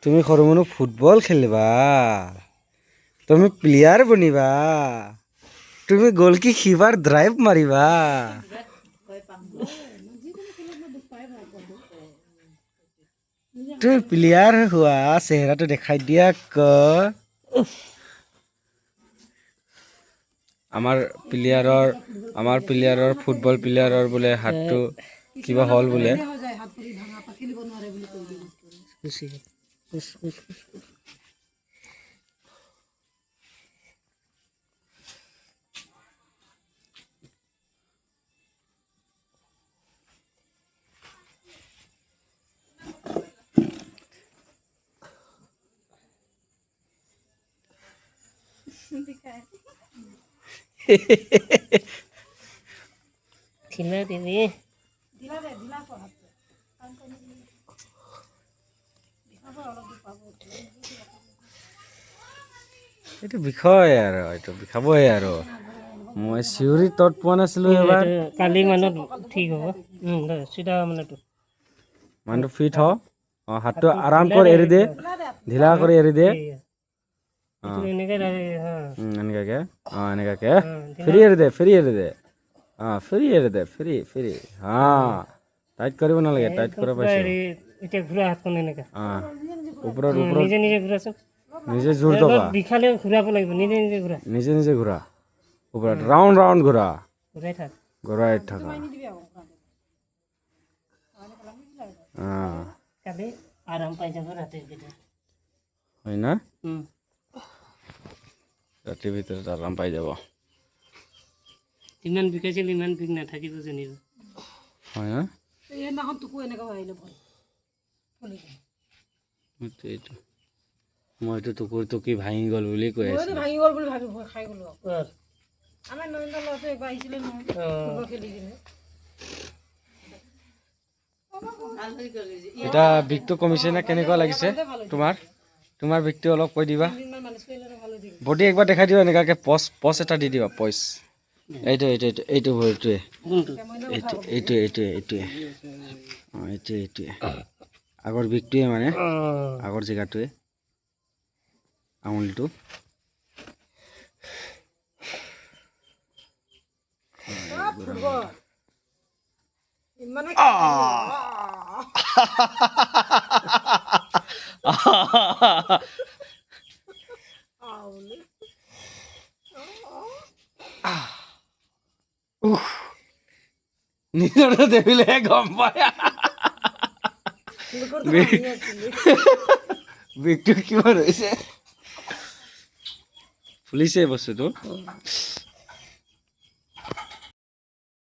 তুমি সৰু মানুহ ফুটবল খেলিবা, তুমি প্লেয়াৰ বনিবা, তুমি গ'ল কি সিবাৰ ড্ৰাইভ মাৰিবা। তুমি প্লেয়াৰ হোৱা, চেহেৰাটো দেখাই দিয়া ক। আমাৰ প্লেয়াৰৰ ফুটবল প্লেয়াৰৰ বোলে হাতটো কিবা হ'ল বোলে। খিলা দিবি এইটো বিষয় আৰু এইটো বিষাবই আৰু মই চিঞৰি তত পোৱা নাছিলো এবাৰ। কালি মানত ঠিক হ'ব চিধা মানে মানুহটো ফিট হ, হাতটো আৰাম কৰি এৰি দে, ঢিলা কৰি এৰি দে। এনেকে এনেকাকে এনেকাকে ফ্ৰী এৰি দে, ফ্ৰী এৰি দে, ফ্ৰী এৰি দে, ফ্ৰী ফ্ৰী। টাইট কৰিব নালাগে, টাইট কৰিব পাইছো। এতিয়া ঘূৰা হাতখন এনেকা ওপৰত ওপৰত নিজে নিজে ঘূৰা চব নিজে জোৰ দবা, বিষালেও ঘূৰাব লাগিব, নিজে নিজে ঘূৰা নিজে নিজে ঘূৰা, ওপৰত ৰাউণ্ড ৰাউণ্ড ঘূৰা, ঘূৰাই থাক ঘূৰাই থাকা। কালি আৰাম পাই যাব ৰাতিৰ ভিতৰত। হয় না, ৰাতিৰ ভিতৰত আৰাম পাই যাব। ইমান বিষাইছিল, ইমান বিষ নাথাকিব জানিব। হয় না, সেইদিনাখন তোকো এনেকুৱা আহিলে মইতো টুকুৰ টুকি ভাঙি গ'ল বুলি কৈ আছো। ভাঙি গ'ল বুলি ভাবি ভয় খাই গ'লো। আমাৰ নৰেন্দ্ৰ ল'ৰাটো একবাৰ আহিছিলে নহয় ফুটবল খেলি কিনে। এতিয়া বিষটো কমিছে নে কেনেকুৱা লাগিছে তোমাৰ? তোমাৰ বিষটো অলপ কৈ দিবা। বডি একবাৰ দেখাই দিবা, এনেকুৱাকে পজ এটা দি দিবা, পজ। এইটো ভৰিটোৱে, এইটোৱে আগৰ বিষটোৱে মানে, আগৰ জেগাটোৱে, আঙুলিটো। নিজৰটো দেখিলেহে গম পায় বিষটো কিমান হৈছে। ফুলিছে বস্তুটো।